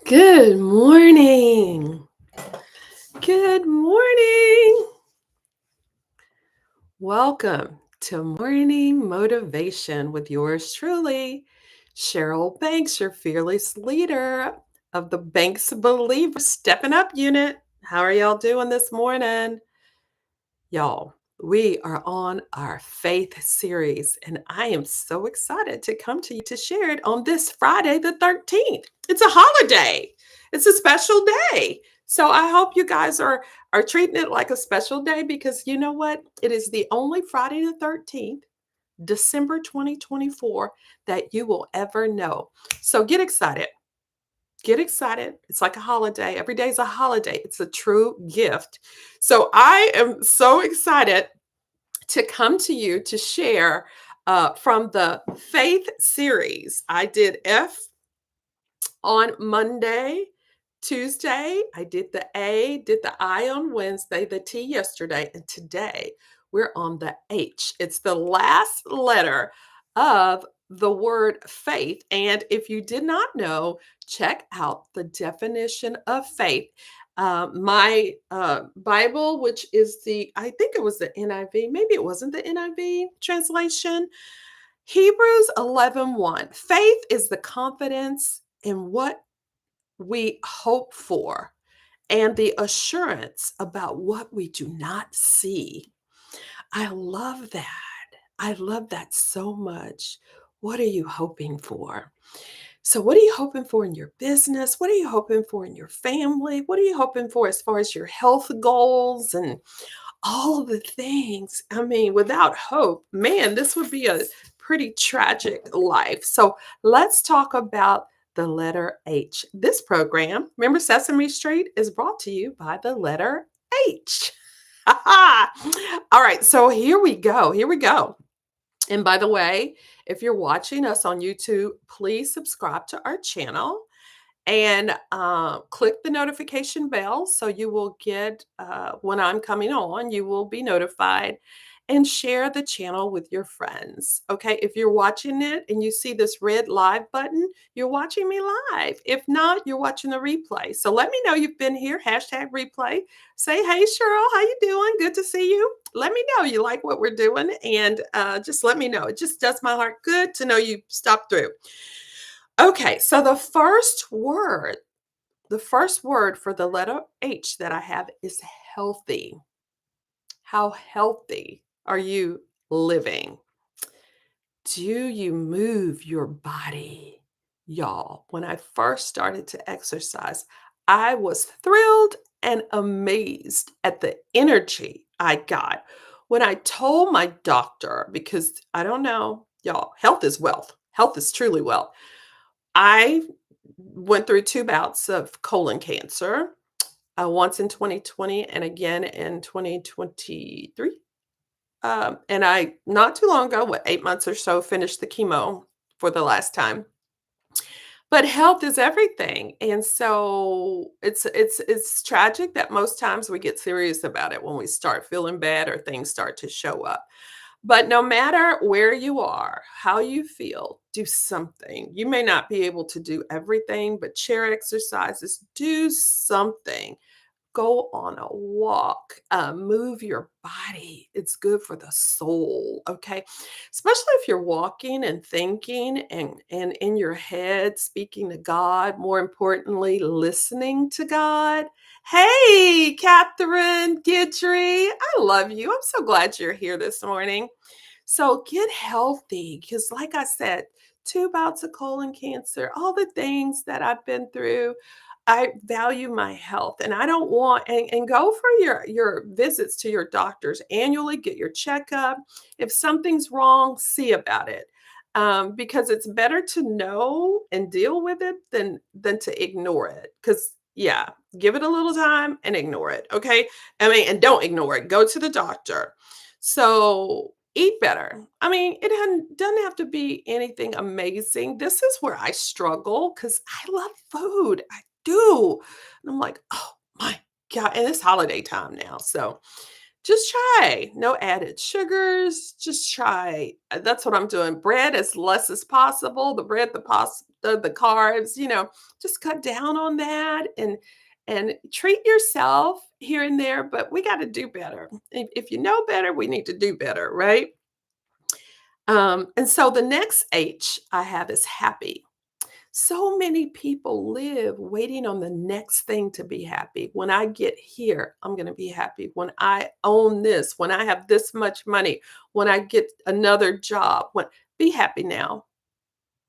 Good morning. Good morning. Welcome to Morning Motivation with yours truly, Cheryl Banks, your fearless leader of the Banks Believers Stepping Up Unit. How are y'all doing this morning? Y'all, we are on our Faith series, and I am so excited to come to you to share it on this Friday, the 13th. It's a holiday, it's a special day. So I hope you guys are treating it like a special day because you know what? It is the only Friday the 13th, December 2024, that you will ever know. So get excited. Get excited. It's like a holiday. Every day is a holiday. It's a true gift. So I am so excited to come to you to share from the Faith series. I did F on Monday, Tuesday, I did the A, did the I on Wednesday, the T yesterday, and today we're on the H. It's the last letter of the word faith. And if you did not know, check out the definition of faith. My Bible, which is I think it was the NIV, maybe it wasn't the NIV translation. Hebrews 11:1. Faith is the confidence in what we hope for and the assurance about what we do not see. I love that. I love that so much. What are you hoping for? So, what are you hoping for in your business? What are you hoping for in your family? What are you hoping for as far as your health goals and all the things? I mean, without hope, man, this would be a pretty tragic life. So, let's talk about the letter H. This program, remember Sesame Street, is brought to you by the letter H. All right, so here we go. Here we go. And by the way, if you're watching us on YouTube, please subscribe to our channel and click the notification bell so you will get when I'm coming on, you will be notified and share the channel with your friends. Okay, if you're watching it and you see this red live button, you're watching me live. If not, you're watching the replay. So let me know you've been here, hashtag replay. Say, hey, Cheryl, how you doing? Good to see you. Let me know you like what we're doing and just let me know. It just does my heart good to know you stopped through. Okay, so the first word for the letter H that I have is healthy. How healthy are you living? Do you move your body? Y'all, when I first started to exercise, I was thrilled and amazed at the energy I got when I told my doctor, because I don't know, y'all, health is wealth. Health is truly wealth. I went through 2 bouts of colon cancer, once in 2020 and again in 2023. And I, not too long ago, 8 months or so, finished the chemo for the last time. But health is everything, and so it's tragic that most times we get serious about it when we start feeling bad or things start to show up. But no matter where you are, how you feel, do something. You may not be able to do everything, but chair exercises, do something. Go on a walk, move your body. It's good for the soul, okay? Especially if you're walking and thinking and in your head speaking to God, more importantly, listening to God. Hey, Catherine Gidry, I love you. I'm so glad you're here this morning. So get healthy because, like I said, 2 bouts of colon cancer, all the things that I've been through. I value my health and I don't want and go for your visits to your doctors annually, get your checkup. If something's wrong, see about it. Because it's better to know and deal with it than to ignore it. Because yeah, give it a little time and ignore it. Okay. I mean, and don't ignore it. Go to the doctor. So eat better. I mean, doesn't have to be anything amazing. This is where I struggle because I love food. I do. And I'm like, oh my God. And it's holiday time now. So just try. No added sugars. Just try. That's what I'm doing. Bread as less as possible. The bread the carbs, just cut down on that and treat yourself here and there, but we got to do better. If you know better, we need to do better, right? And so the next H I have is happy. So many people live waiting on the next thing to be happy. When I get here, I'm going to be happy. When I own this, when I have this much money, when I get another job, be happy now.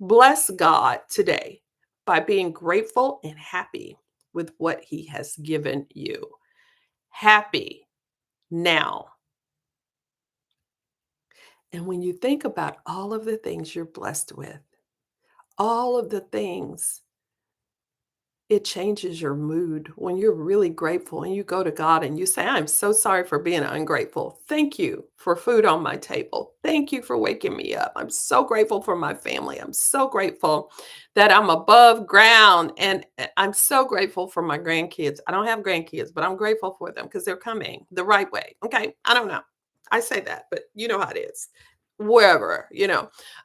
Bless God today by being grateful and happy with what he has given you. Happy now. And when you think about all of the things you're blessed with, all of the things, it changes your mood when you're really grateful and you go to God and you say, I'm so sorry for being ungrateful. Thank you for food on my table. Thank you for waking me up. I'm so grateful for my family. I'm so grateful that I'm above ground. And I'm so grateful for my grandkids. I don't have grandkids, but I'm grateful for them because they're coming the right way. Okay. I don't know. I say that, but you know how it is. Wherever.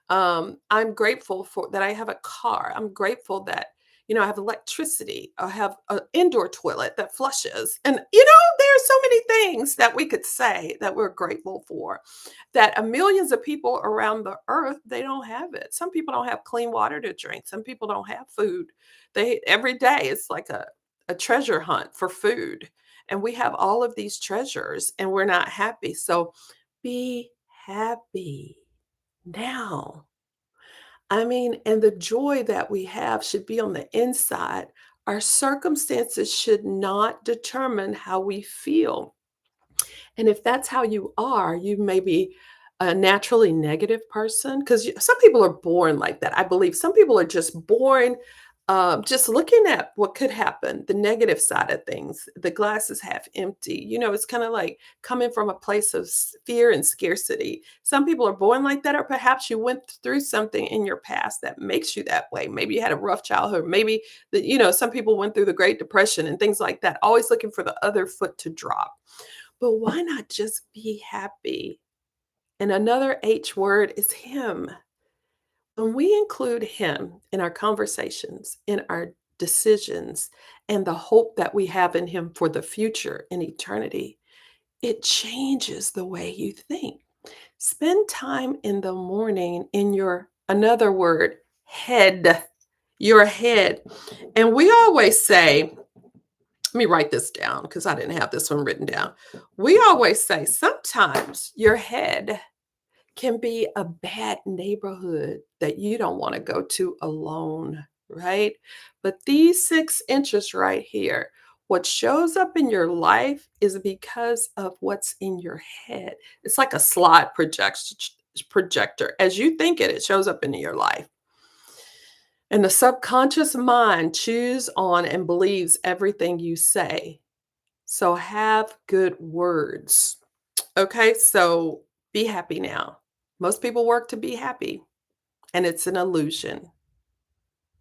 I'm grateful for that I have a car. I'm grateful that I have electricity. I have an indoor toilet that flushes. And, there are so many things that we could say that we're grateful for, that millions of people around the earth, they don't have it. Some people don't have clean water to drink. Some people don't have food. Every day it's like a treasure hunt for food. And we have all of these treasures and we're not happy. So be happy now. I mean, and the joy that we have should be on the inside. Our circumstances should not determine how we feel. And if that's how you are, you may be a naturally negative person because some people are born like that. I believe some people are just born just looking at what could happen, the negative side of things, the glass is half empty. It's kind of like coming from a place of fear and scarcity. Some people are born like that, or perhaps you went through something in your past that makes you that way. Maybe you had a rough childhood. Maybe some people went through the Great Depression and things like that, always looking for the other foot to drop. But why not just be happy? And another H word is Him. When we include Him in our conversations, in our decisions, and the hope that we have in Him for the future and eternity, it changes the way you think. Spend time in the morning in another word, head, your head. And we always say, let me write this down because I didn't have this one written down. We always say sometimes your head can be a bad neighborhood that you don't want to go to alone, right? But these 6 inches right here, what shows up in your life is because of what's in your head. It's like a slide projector. As you think it shows up into your life. And the subconscious mind chews on and believes everything you say. So have good words. Okay, so be happy now. Most people work to be happy, and it's an illusion.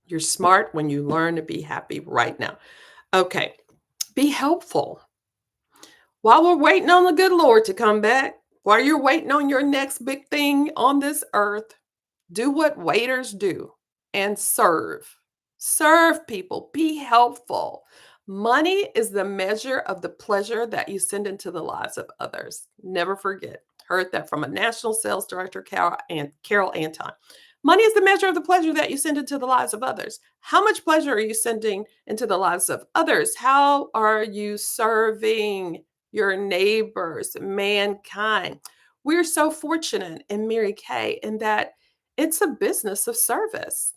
You're smart when you learn to be happy right now. Okay, be helpful. While we're waiting on the good Lord to come back, while you're waiting on your next big thing on this earth, do what waiters do and serve. Serve people, be helpful. Money is the measure of the pleasure that you send into the lives of others. Never forget. Heard that from a national sales director, Carol Anton. Money is the measure of the pleasure that you send into the lives of others. How much pleasure are you sending into the lives of others? How are you serving your neighbors, mankind? We're so fortunate in Mary Kay in that it's a business of service.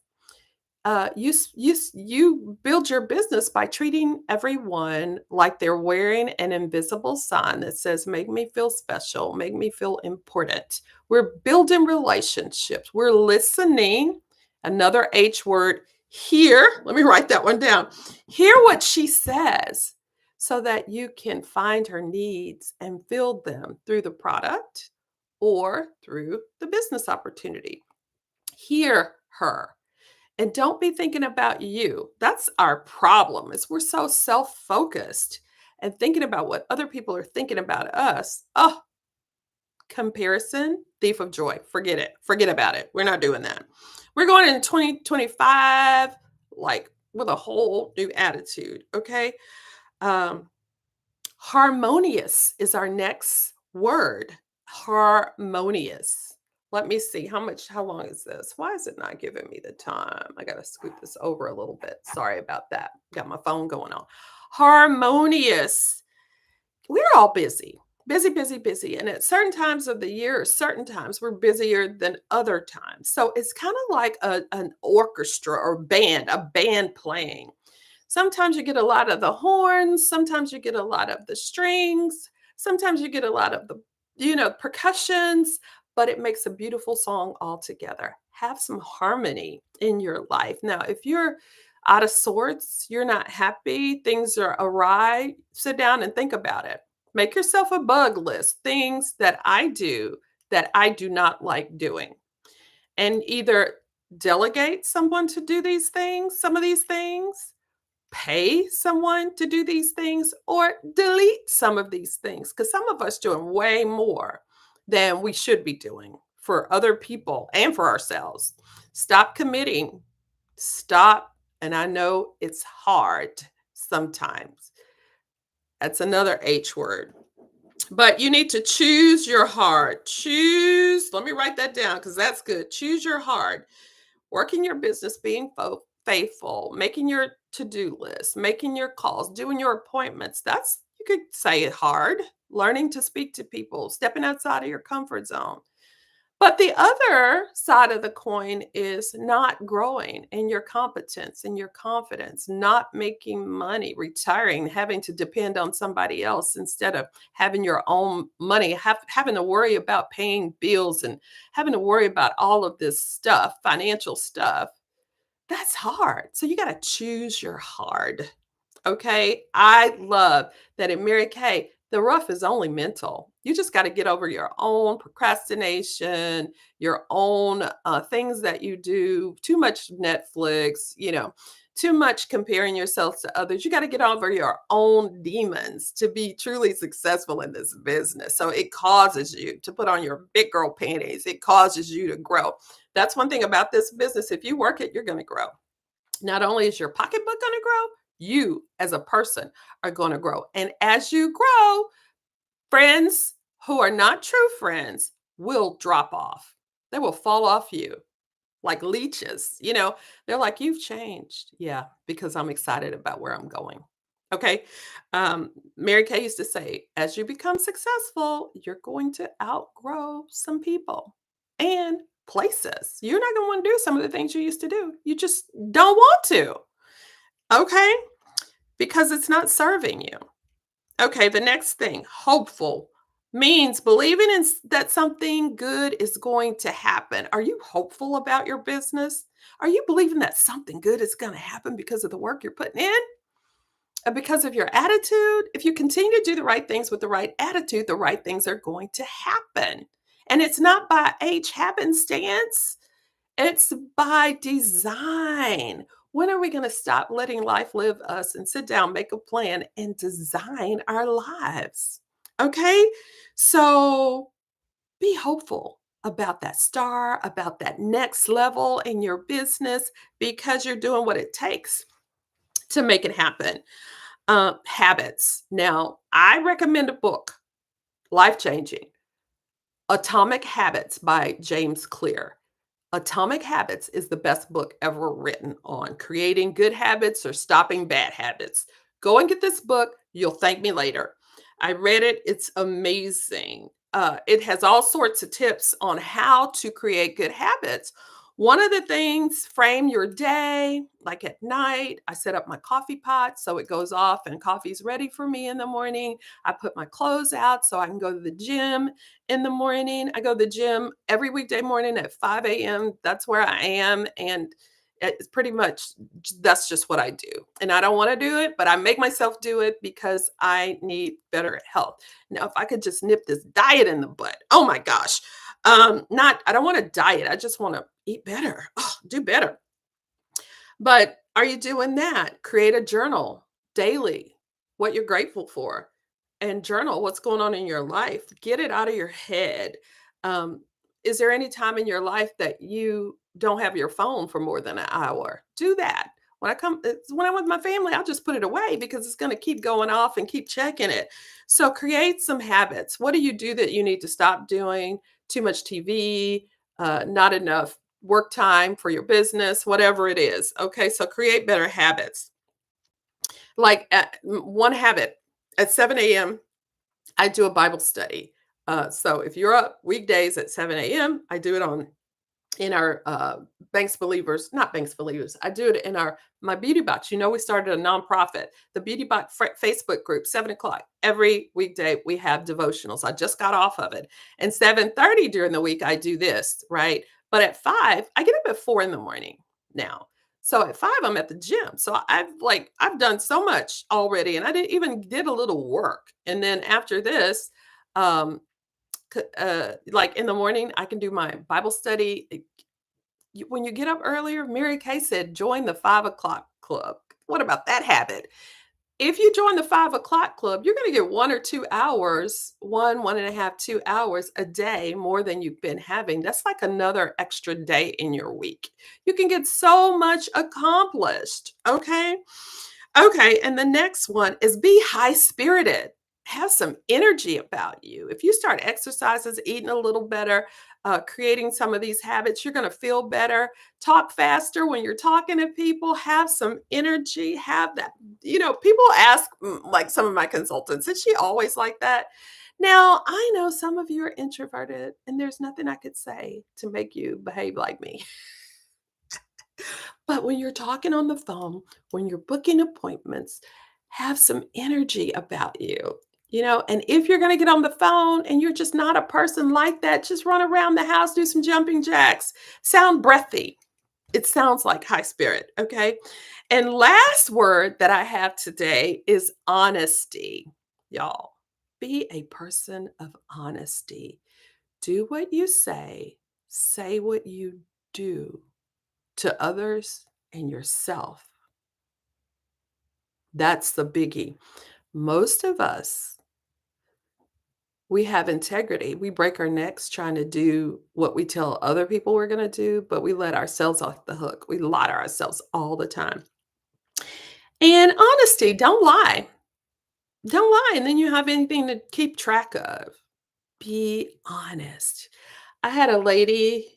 You build your business by treating everyone like they're wearing an invisible sign that says, make me feel special, make me feel important. We're building relationships. We're listening. Another H word, hear. Let me write that one down. Hear what she says so that you can find her needs and fill them through the product or through the business opportunity. Hear her. And don't be thinking about you. That's our problem is we're so self-focused and thinking about what other people are thinking about us. Oh, comparison, thief of joy. Forget it. Forget about it. We're not doing that. We're going in 2025 like with a whole new attitude, okay? Um, Harmonious is our next word. Harmonious. Let me see how long is this? Why is it not giving me the time? I got to scoot this over a little bit. Sorry about that. Got my phone going on. Harmonious. We're all busy. Busy, busy, busy. And at certain times of the year, or certain times we're busier than other times. So it's kind of like an orchestra or band, a band playing. Sometimes you get a lot of the horns, sometimes you get a lot of the strings, sometimes you get a lot of the, percussions, but it makes a beautiful song altogether. Have some harmony in your life. Now, if you're out of sorts, you're not happy, things are awry, sit down and think about it. Make yourself a bug list, things that I do not like doing, and either delegate someone to do these things, some of these things, pay someone to do these things, or delete some of these things, because some of us doing way more than we should be doing for other people and for ourselves. Stop committing. Stop. And I know it's hard sometimes. That's another H word. But you need to choose your heart. Choose, let me write that down because that's good. Choose your heart. Working your business, being faithful, making your to-do list, making your calls, doing your appointments. That's, you could say it hard. Learning to speak to people, stepping outside of your comfort zone. But the other side of the coin is not growing in your competence and your confidence, not making money, retiring, having to depend on somebody else instead of having your own money, having to worry about paying bills and having to worry about all of this stuff, financial stuff. That's hard. So you got to choose your hard. Okay. I love that in Mary Kay, the rough is only mental. You just got to get over your own procrastination, your own things that you do, too much Netflix, too much comparing yourself to others. You got to get over your own demons to be truly successful in this business. So it causes you to put on your big girl panties. It causes you to grow. That's one thing about this business. If you work it, you're going to grow. Not only is your pocketbook going to grow, you as a person are going to grow. And as you grow, friends who are not true friends will drop off. They will fall off you like leeches. They're like, you've changed. Yeah, because I'm excited about where I'm going. Okay. Mary Kay used to say, as you become successful, you're going to outgrow some people and places. You're not going to want to do some of the things you used to do. You just don't want to. Okay. Because it's not serving you. Okay. The next thing, hopeful, means believing that something good is going to happen. Are you hopeful about your business? Are you believing that something good is going to happen because of the work you're putting in? Because of your attitude? If you continue to do the right things with the right attitude, the right things are going to happen. And it's not by age happenstance, it's by design. When are we going to stop letting life live us and sit down, make a plan, and design our lives? Okay. So be hopeful about that star, about that next level in your business, because you're doing what it takes to make it happen. Habits. Now, I recommend a book, life changing, Atomic Habits by James Clear. Atomic Habits is the best book ever written on creating good habits or stopping bad habits. Go and get this book. You'll thank me later. I read it. It's amazing. It has all sorts of tips on how to create good habits. One of the things, frame your day. Like at night, I set up my coffee pot so it goes off and coffee's ready for me in the morning. I put my clothes out so I can go to the gym in the morning. I go to the gym every weekday morning at 5 a.m. That's where I am. And it's pretty much, that's just what I do. And I don't want to do it, but I make myself do it because I need better health. Now, if I could just nip this diet in the butt, oh my gosh. I don't want to diet. I just want to eat better, do better. But are you doing that? Create a journal daily, what you're grateful for, and journal what's going on in your life. Get it out of your head. Um, is there any time in your life that you don't have your phone for more than an hour. Do that. When I'm with my family, I'll just put it away because it's going to keep going off and keep checking it. So create some habits. What do you do that you need to stop doing? Too much TV, not enough work time for your business, whatever it is. Okay, so create better habits. Like one habit at 7 a.m. I do a Bible study. So if you're up weekdays at 7 a.m., I do it on in our Banks Believers, not Banks Believers. I do it in our my Beauty Box. You know, we started a nonprofit, the Beauty Box Facebook group, 7 o'clock every weekday. We have devotionals. I just got off of it, and 7:30 during the week I do this, right? But at 5, I get up at 4 in the morning now. So at 5, I'm at the gym. So I've done so much already, and I didn't even did a little work. And then after this, um, like in the morning, I can do my Bible study. When you get up earlier, Mary Kay said, join the 5 o'clock club. What about that habit? If you join the 5 o'clock club, you're going to get 1 or 2 hours, 1.5, 2 hours a day more than you've been having. That's like another extra day in your week. You can get so much accomplished. Okay. Okay, and the next one is be high spirited. Have some energy about you. If you start exercises, eating a little better, creating some of these habits, you're going to feel better. Talk faster when you're talking to people. Have some energy. Have that. You know, people ask, like some of my consultants, is she always like that? Now, I know some of you are introverted, and there's nothing I could say to make you behave like me. But when you're talking on the phone, when you're booking appointments, have some energy about you. You know, and if you're going to get on the phone and you're just not a person like that, just run around the house, do some jumping jacks, sound breathy. It sounds like high spirit. Okay. And last word that I have today is honesty. Y'all, be a person of honesty. Do what you say what you do to others and yourself. That's the biggie. Most of us, we have integrity. We break our necks trying to do what we tell other people we're going to do, but we let ourselves off the hook. We lie to ourselves all the time. And honesty, don't lie. Don't lie. And then you have anything to keep track of. Be honest. I had a lady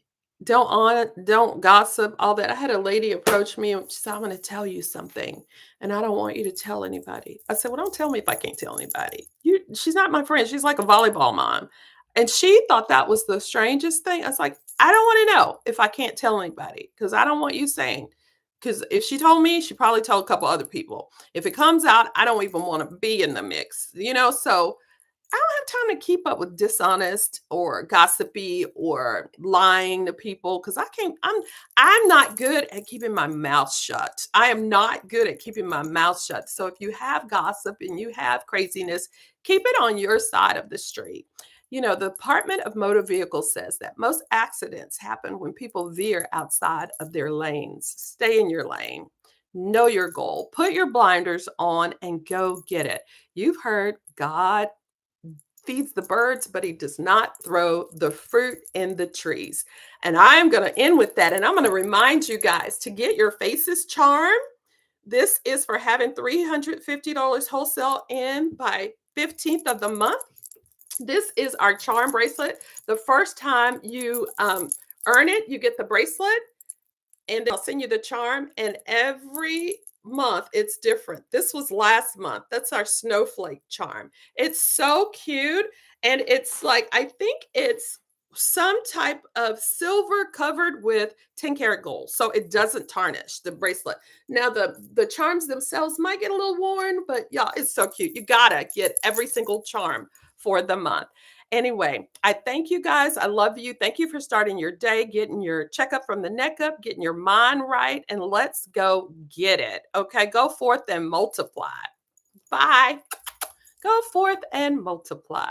don't gossip, all that. I had a lady approach me and she said, "I'm gonna tell you something, and I don't want you to tell anybody." I said, "Well, don't tell me if I can't tell anybody. She's not my friend. She's like a volleyball mom." And she thought that was the strangest thing. I was like, "I don't want to know if I can't tell anybody because I don't want you saying." Because if she told me, she probably told a couple other people. If it comes out, I don't even want to be in the mix, you know? So I don't have time to keep up with dishonest or gossipy or lying to people because I'm not good at keeping my mouth shut. I am not good at keeping my mouth shut. So if you have gossip and you have craziness, keep it on your side of the street. You know, the Department of Motor Vehicles says that most accidents happen when people veer outside of their lanes. Stay in your lane. Know your goal. Put your blinders on and go get it. You've heard God feeds the birds, but he does not throw the fruit in the trees. And I'm going to end with that. And I'm going to remind you guys to get your faces charm. This is for having $350 wholesale in by 15th of the month. This is our charm bracelet. The first time you earn it, you get the bracelet and then I'll send you the charm. And every month it's different. This was last month. That's our snowflake charm. It's so cute. And it's like, I think it's some type of silver covered with 10 karat gold. So it doesn't tarnish the bracelet. Now the charms themselves might get a little worn, but yeah, it's so cute. You gotta get every single charm for the month. Anyway, I thank you guys. I love you. Thank you for starting your day, getting your checkup from the neck up, getting your mind right, and let's go get it. Okay, go forth and multiply. Bye. Go forth and multiply.